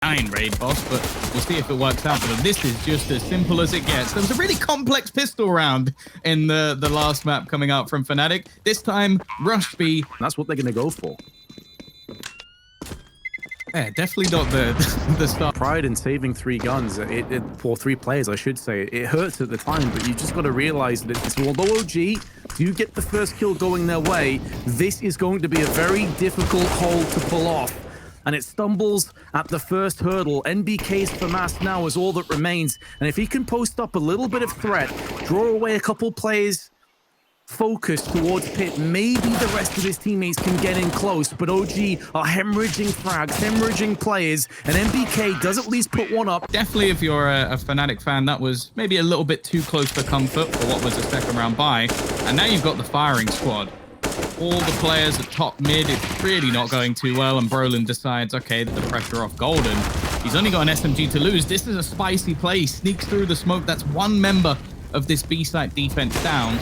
raid boss, but we'll see if it works out. But this is just as simple as it gets. There was a really complex pistol round in the last map coming out from Fnatic. This time, Rush B. That's what they're going to go for. Yeah, definitely not the start. Pride in saving 3 guns, for 3 players, I should say. It hurts at the time, but you just got to realize that it's, although OG do get the first kill going their way, this is going to be a very difficult hold to pull off. And it stumbles at the first hurdle. NBK's FAMAS now is all that remains. And if he can post up a little bit of threat, draw away a couple players, focus towards Pit, maybe the rest of his teammates can get in close. But OG are hemorrhaging frags, hemorrhaging players, and NBK does at least put one up. Definitely, if you're a Fnatic fan, that was maybe a little bit too close for comfort for what was a second round buy. And now you've got the firing squad. All the players at top mid, it's really not going too well, and Brolin decides, okay, that the pressure off Golden. He's only got an SMG to lose. This is a spicy play. Sneaks through the smoke. That's one member of this B-site defense down.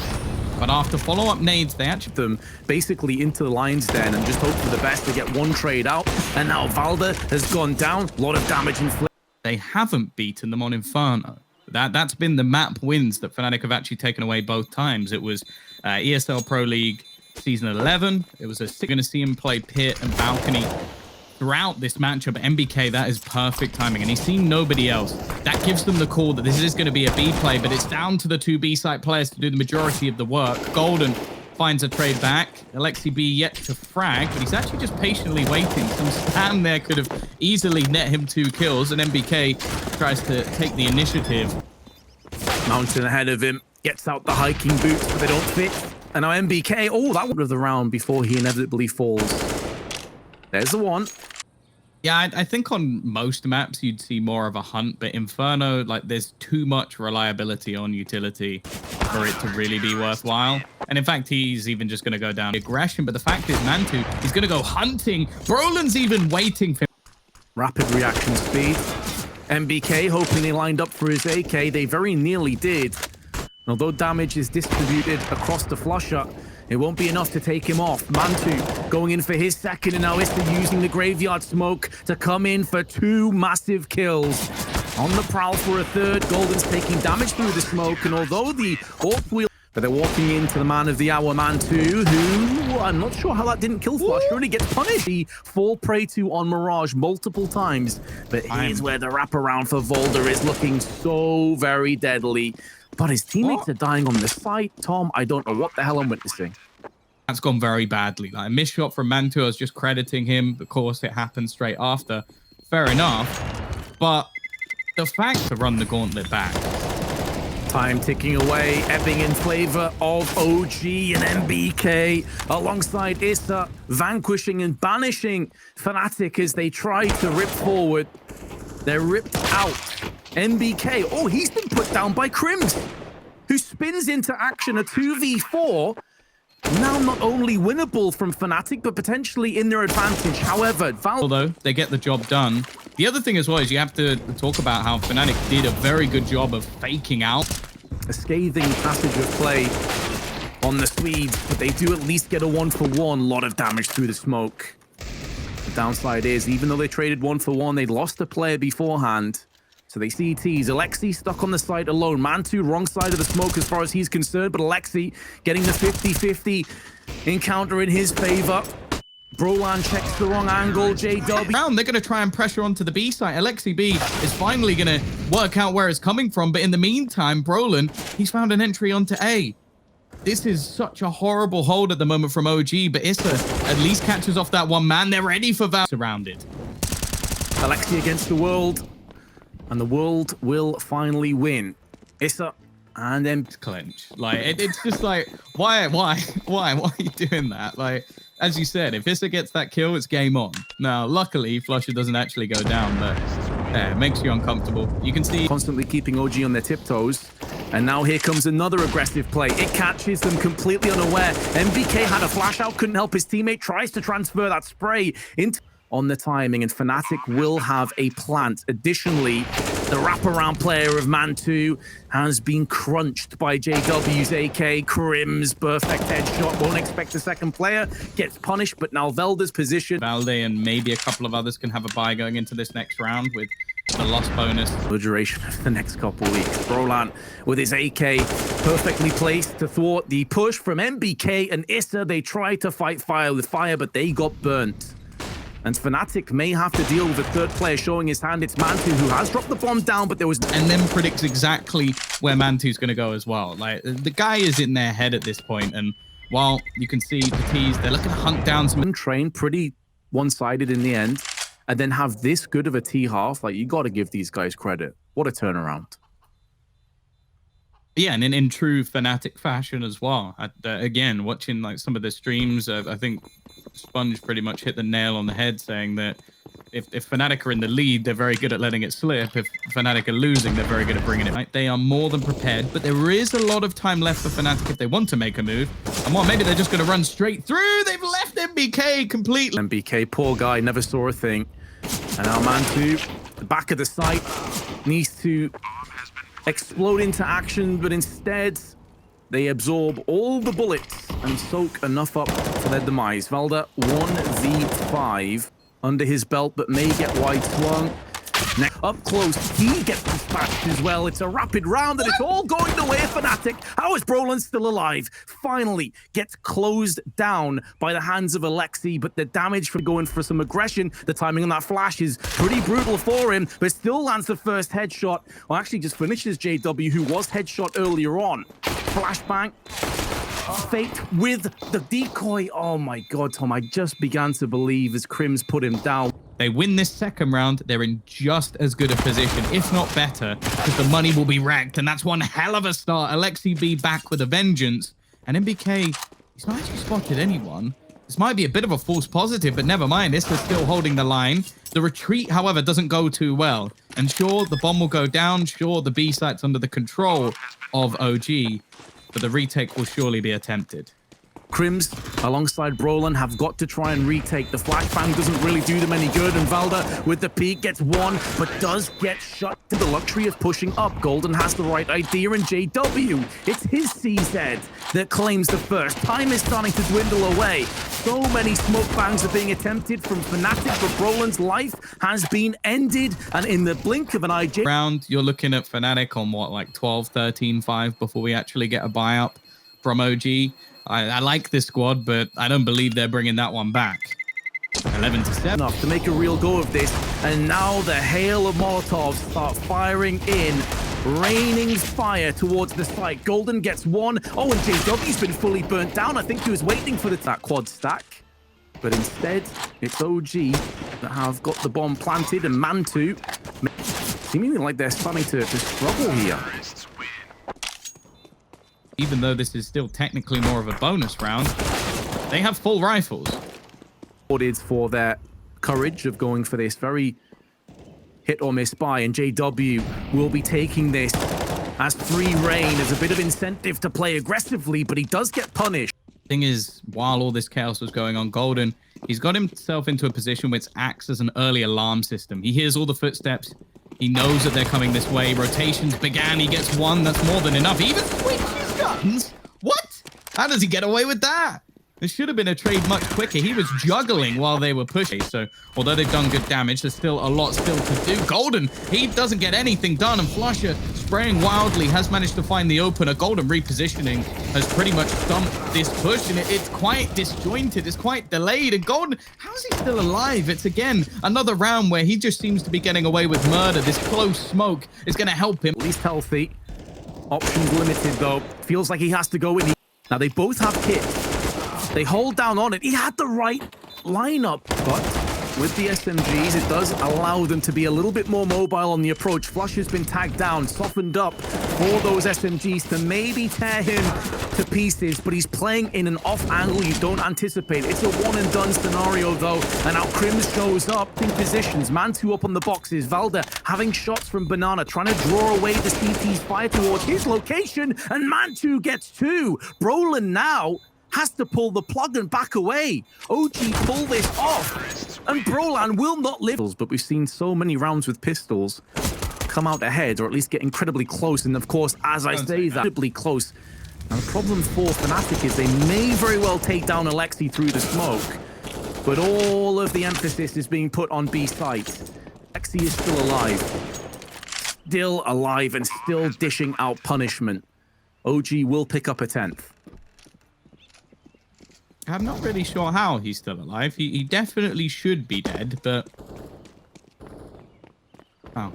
But after follow-up nades, they actually them basically into the lion's den and just hope for the best to get one trade out. And now Valda has gone down. A lot of damage inflicted. They haven't beaten them on Inferno. That's been the map wins that Fnatic have actually taken away both times. It was ESL Pro League Season 11. It was going to see him play Pit and Balcony throughout this matchup. MBK, that is perfect timing, and he's seen nobody else. That gives them the call that this is going to be a B play, but it's down to the 2 B-site players to do the majority of the work. Golden finds a trade back. Alexi B yet to frag, but he's actually just patiently waiting. Some spam there could have easily net him 2 kills, and MBK tries to take the initiative. Mountain ahead of him, gets out the hiking boots, but they don't fit. And now MBK, oh, that one of the round before he inevitably falls. There's the one. Yeah, I think on most maps you'd see more of a hunt, but Inferno, like, there's too much reliability on utility for it to really be worthwhile. And in fact, he's even just going to go down aggression. But the fact is, Mantu, he's going to go hunting. Brolin's even waiting for him. Rapid reaction speed. MBK hoping they lined up for his AK. They very nearly did. Although damage is distributed across the flusher, it won't be enough to take him off. Mantu going in for his second, and now Issa using the graveyard smoke to come in for 2 massive kills. On the prowl for a third, Golden's taking damage through the smoke, and although the AWP wheel... But they're walking into the man of the hour, Mantu, who... I'm not sure how that didn't kill Flush. Really gets punished. He fall prey to on Mirage multiple times. But here's where the wraparound for Volder is looking so very deadly. But his teammates are dying on the site. Tom, I don't know what the hell I'm witnessing. That's gone very badly. Like, a missed shot from Mantu, I was just crediting him. Of course, it happened straight after. Fair enough. But the fact to run the gauntlet back. Time ticking away, ebbing in favor of OG and MBK alongside Issa, vanquishing and banishing Fnatic as they try to rip forward. They're ripped out. MBK, oh, he's been put down by Crims, who spins into action a 2v4. Now not only winnable from Fnatic, but potentially in their advantage. However, although they get the job done. The other thing as well is you have to talk about how Fnatic did a very good job of faking out. A scathing passage of play on the Swedes, but they do at least get a 1-for-1. A lot of damage through the smoke. The downside is, even though they traded 1-for-1, they'd lost a player beforehand. So they CTs. Alexi stuck on the site alone. Mantu, wrong side of the smoke as far as he's concerned, but Alexi getting the 50-50 encounter in his favor. Brolan checks the wrong angle. JW. They're going to try and pressure onto the B site. Alexi B is finally going to work out where it's coming from, but in the meantime, Brolan, he's found an entry onto A. This is such a horrible hold at the moment from OG, but Issa at least catches off that one man. They're ready for Val. Surrounded. Alexi against the world. And the world will finally win. Issa and then clinch. Like, it's just like, why are you doing that? Like, as you said, if Issa gets that kill, it's game on. Now, luckily, Flusher doesn't actually go down, but yeah, it makes you uncomfortable. You can see constantly keeping OG on their tiptoes. And now here comes another aggressive play. It catches them completely unaware. MBK had a flash out, couldn't help his teammate, tries to transfer that spray into on the timing, and Fnatic will have a plant. Additionally, The wraparound player of Man2 has been crunched by JW's AK. Krim's perfect headshot. Won't expect the second player. Gets punished, but now Velda's position. Valde and maybe a couple of others can have a bye going into this next round with the loss bonus. The duration of the next couple of weeks. Brolan with his AK perfectly placed to thwart the push from MBK and Issa. They tried to fight fire with fire, but they got burnt. And Fnatic may have to deal with a third player showing his hand. It's Mantu who has dropped the bomb down, but there was... And then predicts exactly where Mantu's going to go as well. Like, the guy is in their head at this point, and while you can see the T's, they're looking to hunt down some... Train pretty one-sided in the end, and then have this good of a T half. Like, you got to give these guys credit. What a turnaround. Yeah, and in true Fnatic fashion as well. Again, watching like some of the streams, I think Sponge pretty much hit the nail on the head, saying that if Fnatic are in the lead, they're very good at letting it slip. If Fnatic are losing, they're very good at bringing it back. They are more than prepared, but there is a lot of time left for Fnatic if they want to make a move. And well, maybe they're just going to run straight through. They've left MBK completely. MBK, poor guy, never saw a thing. And now Mantu, the back of the site, needs to explode into action, but instead they absorb all the bullets and soak enough up for their demise. Valda 1v5 under his belt, but may get wide swung. Next, up close, he gets dispatched as well. It's a rapid round, and it's all going the way of Fnatic. How is Brolan still alive? Finally gets closed down by the hands of Alexi, but the damage for going for some aggression, the timing on that flash is pretty brutal for him, but still lands the first headshot. Well, actually just finishes JW, who was headshot earlier on. Flashbang. Fate with the decoy. Oh my god, Tom, I just began to believe as Krim's put him down. They win this second round, they're in just as good a position, if not better, because the money will be racked, and that's one hell of a start. Alexi B back with a vengeance, and MBK, he's not actually spotted anyone. This might be a bit of a false positive, but never mind, this is still holding the line. The retreat, however, doesn't go too well, and sure, the bomb will go down, sure, the B site's under the control of OG, but the retake will surely be attempted. Krims, alongside Brolan, have got to try and retake. The flashbang doesn't really do them any good, and Valda with the peek gets one, but does get shut to the luxury of pushing up. Golden has the right idea, and JW, it's his CZ that claims the first. Time is starting to dwindle away. So many smoke bangs are being attempted from Fnatic, but Brolan's life has been ended, and in the blink of an eye... Round, you're looking at Fnatic on what, like 12, 13, 5 before we actually get a buy up from OG. I like this squad, but I don't believe they're bringing that one back. 11-7. Enough to make a real go of this, and now the hail of Molotovs start firing in, raining fire towards the site. Golden gets one. Oh, and JW's been fully burnt down. I think he was waiting for that quad stack, but instead it's OG that have got the bomb planted, and Mantu seemingly like they're starting to struggle here. Even though this is still technically more of a bonus round, they have full rifles. For their courage of going for this very hit or miss buy, and JW will be taking this as free reign as a bit of incentive to play aggressively, but he does get punished. Thing is, while all this chaos was going on, Golden, he's got himself into a position which acts as an early alarm system. He hears all the footsteps. He knows that they're coming this way. Rotations began. He gets one. That's more than enough. Even switch his guns. What? How does he get away with that? There should have been a trade much quicker. He was juggling while they were pushing. So, although they've done good damage, there's still a lot still to do. Golden, he doesn't get anything done. And Flusher, spraying wildly, has managed to find the opener. Golden repositioning has pretty much stumped this push. And it's quite disjointed. It's quite delayed. And Golden, how is he still alive? It's, again, another round where he just seems to be getting away with murder. This close smoke is going to help him. At least healthy. Options limited, though. Feels like he has to go in. Now, they both have kits. They hold down on it. He had the right lineup, but with the SMGs, it does allow them to be a little bit more mobile on the approach. Flush has been tagged down, softened up for those SMGs to maybe tear him to pieces, but he's playing in an off angle you don't anticipate. It's a one and done scenario though, and now Krims shows up in positions. Mantu up on the boxes. Valda having shots from Banana, trying to draw away the CT's fire towards his location, and Mantu gets two. Brolan now has to pull the plug and back away. OG pull this off, and Brolan will not live. But we've seen so many rounds with pistols come out ahead, or at least get incredibly close. And of course, as I say that, incredibly close. And the problem for Fnatic is they may very well take down Alexi through the smoke, but all of the emphasis is being put on B site. Alexi is still alive. Still alive and still dishing out punishment. OG will pick up a 10th. I'm not really sure how he's still alive. He definitely should be dead, but... Oh,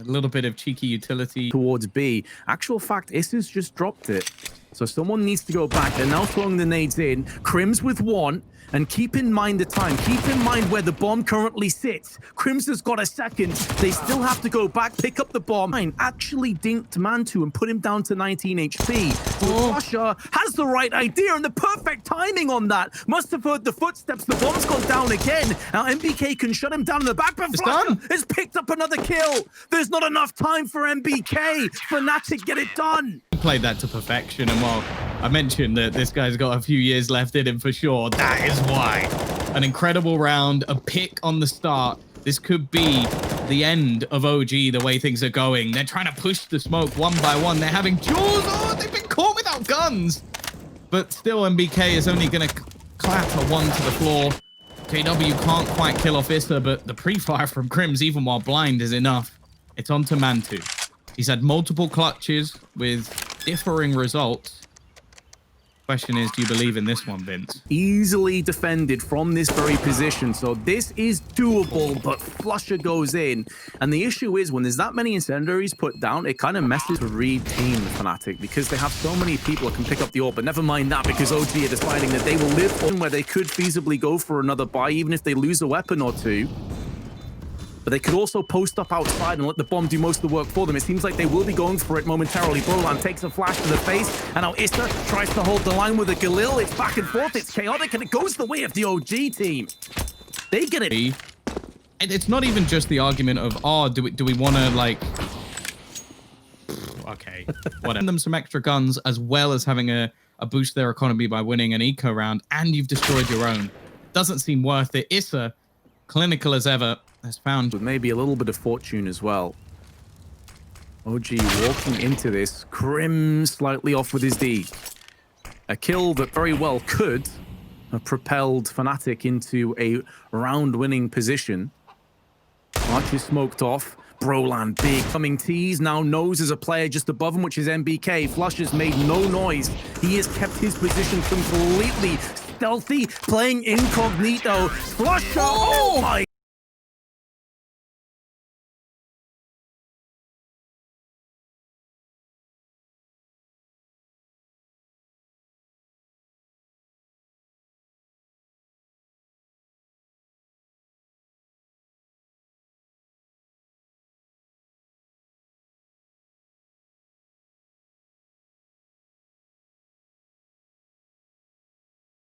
a little bit of cheeky utility. Towards B. Actual fact, Issa's just dropped it. So someone needs to go back. They're now throwing the nades in. Crims with one. And keep in mind the time. Keep in mind where the bomb currently sits. Crims has got a second. They still have to go back, pick up the bomb. Actually dinked Mantu and put him down to 19 HP. So Russia has the right idea and the perfect timing on that. Must have heard the footsteps. The bomb's gone down again. Now MBK can shut him down in the back, but Russia has picked up another kill. There's not enough time for MBK. Fnatic get it done. Played that to perfection, and while I mentioned that this guy's got a few years left in him for sure, that is why. An incredible round, a pick on the start. This could be the end of OG the way things are going. They're trying to push the smoke one by one. They're having duels. Oh, they've been caught without guns. But still, MBK is only going to clatter one to the floor. JW can't quite kill off Issa, but the pre-fire from Crims, even while blind, is enough. It's on to Mantu. He's had multiple clutches with differing results. Question is, do you believe in this one, Vince? Easily defended from this very position. So this is doable, but Flusher goes in. And the issue is when there's that many incendiaries put down, it kind of messes to reteam Fnatic because they have so many people that can pick up the orb. But never mind that, because OG are deciding that they will live on where they could feasibly go for another buy, even if they lose a weapon or two. But they could also post up outside and let the bomb do most of the work for them. It seems like they will be going for it momentarily. Brolan takes a flash to the face, and now Issa tries to hold the line with a Galil. It's back and forth, it's chaotic, and it goes the way of the OG team. They get it. It's not even just the argument of, oh, do we want to, like... Okay, whatever. Them some extra guns, as well as having a boost their economy by winning an eco round, and you've destroyed your own. Doesn't seem worth it. Issa, clinical as ever, has found with maybe a little bit of fortune as well. OG walking into this. Crim slightly off with his D. A kill that very well could have propelled Fnatic into a round-winning position. Arch is smoked off. Brolan big coming tease, now knows there's a player just above him, which is MBK. Flush has made no noise. He has kept his position completely stealthy, playing incognito. Flush, oh my